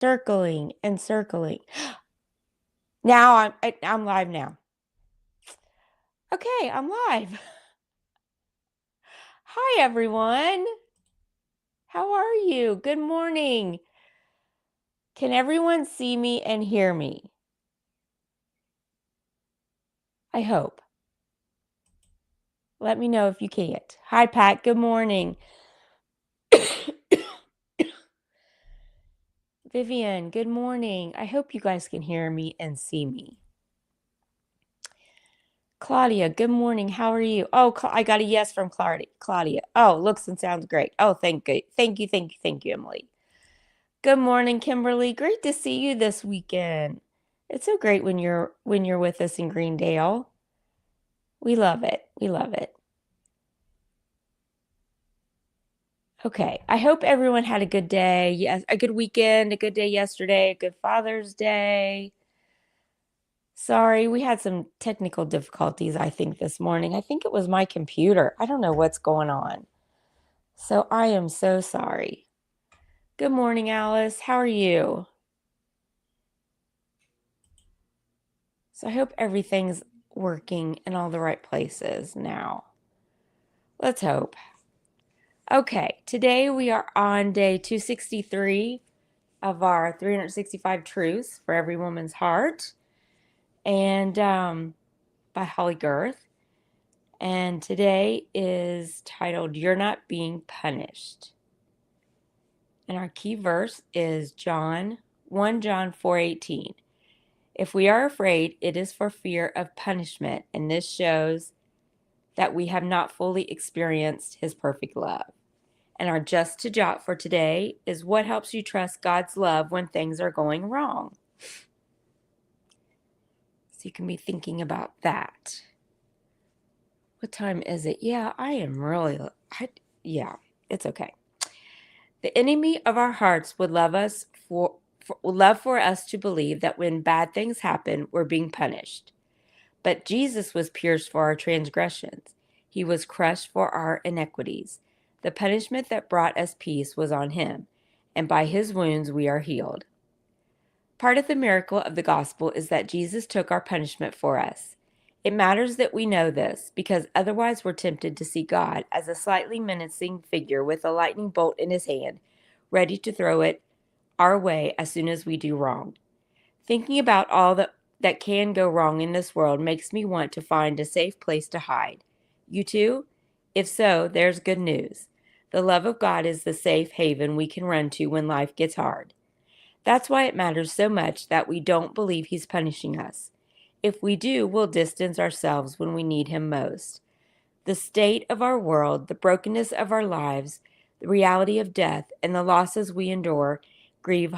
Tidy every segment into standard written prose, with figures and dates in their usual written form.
circling and circling. Now I'm live now. Okay, I'm live. Hi everyone. How are you? Good morning. Can everyone see me and hear me? I hope. Let me know if you can't. Hi Pat, good morning. Vivian, good morning. I hope you guys can hear me and see me. Claudia, good morning. How are you? Oh, I got a yes from Claudia. Oh, looks and sounds great. Oh, thank you. Thank you, Emily. Good morning, Kimberly. Great to see you this weekend. It's so great when you're with us in Greendale. We love it. We love it. Okay. I hope everyone had a good day. Yes, a good weekend, a good day yesterday, a good Father's Day. Sorry, we had some technical difficulties, I think, this morning. I think it was my computer. I don't know what's going on. So I am so sorry. Good morning, Alice. How are you? So I hope everything's working in all the right places now. Let's hope. Okay, today we are on day 263 of our 365 Truths for Every Woman's Heart, and by Holly Girth. And today is titled "You're Not Being Punished." And our key verse is 1 John 4:18. If we are afraid, it is for fear of punishment, and this shows that we have not fully experienced his perfect love. And our just to jot for today is what helps you trust God's love when things are going wrong. So you can be thinking about that. What time is it? Yeah, I am really, yeah, it's okay. The enemy of our hearts would love for us to believe that when bad things happen, we're being punished. But Jesus was pierced for our transgressions. He was crushed for our iniquities. The punishment that brought us peace was on him, and by his wounds we are healed. Part of the miracle of the gospel is that Jesus took our punishment for us. It matters that we know this, because otherwise we're tempted to see God as a slightly menacing figure with a lightning bolt in his hand, ready to throw it our way as soon as we do wrong. Thinking about all that can go wrong in this world makes me want to find a safe place to hide. You too? If so, there's good news. The love of God is the safe haven we can run to when life gets hard. That's why it matters so much that we don't believe he's punishing us. If we do, we'll distance ourselves when we need him most. The state of our world, the brokenness of our lives, the reality of death, and the losses we endure grieve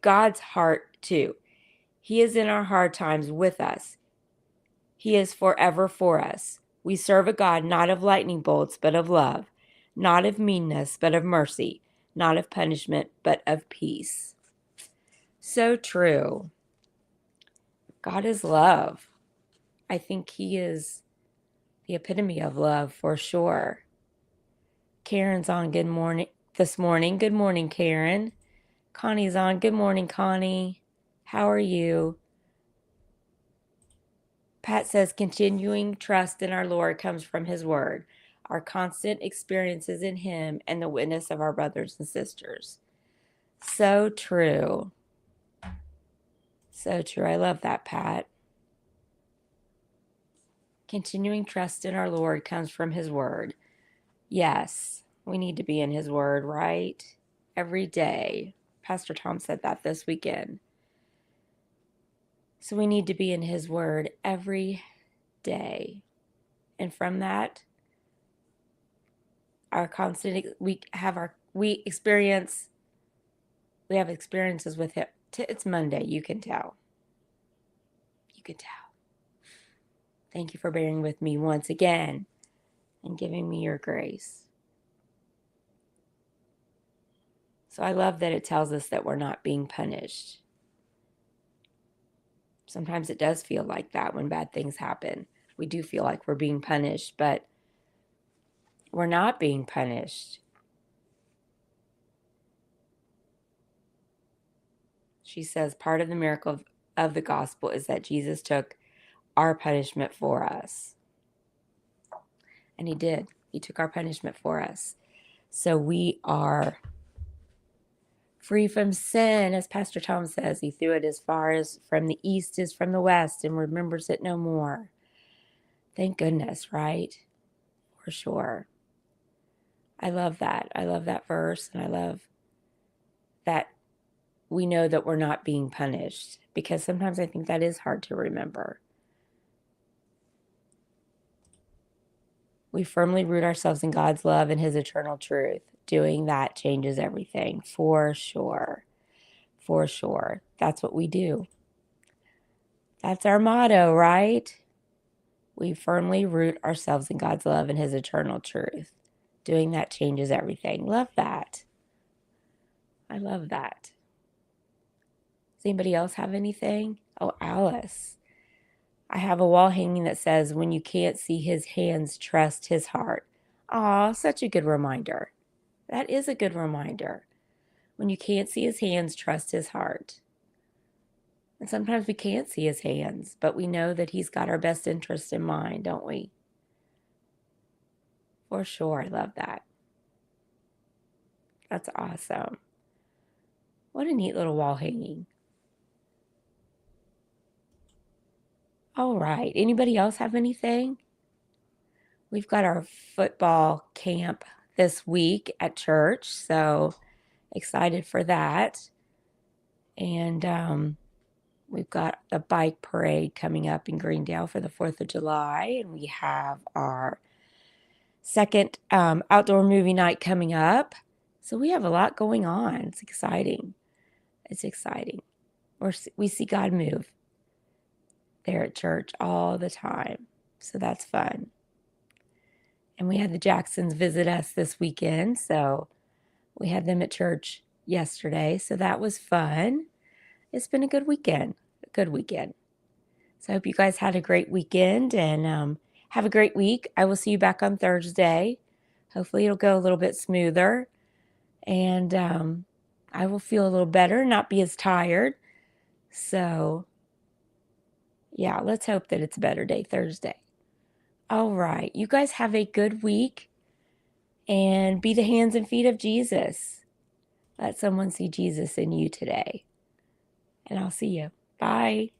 God's heart too. He is in our hard times with us. He is forever for us. We serve a God not of lightning bolts, but of love, not of meanness, but of mercy, not of punishment, but of peace. So true. God is love. I think he is the epitome of love for sure. Karen's on good morning this morning. Good morning, Karen. Connie's on. Good morning, Connie. How are you? Pat says continuing trust in our Lord comes from his word, our constant experiences in him, and the witness of our brothers and sisters. So true. So true. I love that, Pat. Continuing trust in our Lord comes from his word. Yes, we need to be in his word, right? Every day. Pastor Tom said that this weekend. So we need to be in his word every day. And from that, our constant we have experiences with him. It's Monday, you can tell. You can tell. Thank you for bearing with me once again and giving me your grace. So I love that it tells us that we're not being punished. Sometimes it does feel like that when bad things happen. We do feel like we're being punished, but we're not being punished. She says part of the miracle of the gospel is that Jesus took our punishment for us. And he did. He took our punishment for us. So we are free from sin, as Pastor Tom says. He threw it as far as from the east is from the west and remembers it no more. Thank goodness, right? For sure. I love that. I love that verse, and I love that we know that we're not being punished, because sometimes I think that is hard to remember. We firmly root ourselves in God's love and his eternal truth. Doing that changes everything, for sure. For sure. That's what we do. That's our motto, right? We firmly root ourselves in God's love and his eternal truth. Doing that changes everything. Love that. I love that. Does anybody else have anything? Oh, Alice. I have a wall hanging that says, when you can't see his hands, trust his heart. Aw, such a good reminder. That is a good reminder. When you can't see his hands, trust his heart. And sometimes we can't see his hands, but we know that he's got our best interest in mind, don't we? For sure. I love that. That's awesome. What a neat little wall hanging. All right. Anybody else have anything? We've got our football camp this week at church, so excited for that. And we've got the bike parade coming up in Greendale for the 4th of July, and we have our second outdoor movie night coming up. So we have a lot going on. It's exciting. It's exciting. We see God move there at church all the time. So that's fun. And we had the Jacksons visit us this weekend. So we had them at church yesterday. So that was fun. It's been a good weekend. A good weekend. So I hope you guys had a great weekend and have a great week. I will see you back on Thursday. Hopefully it'll go a little bit smoother. And I will feel a little better, not be as tired. So yeah, let's hope that it's a better day Thursday. All right. You guys have a good week and be the hands and feet of Jesus. Let someone see Jesus in you today. And I'll see you. Bye.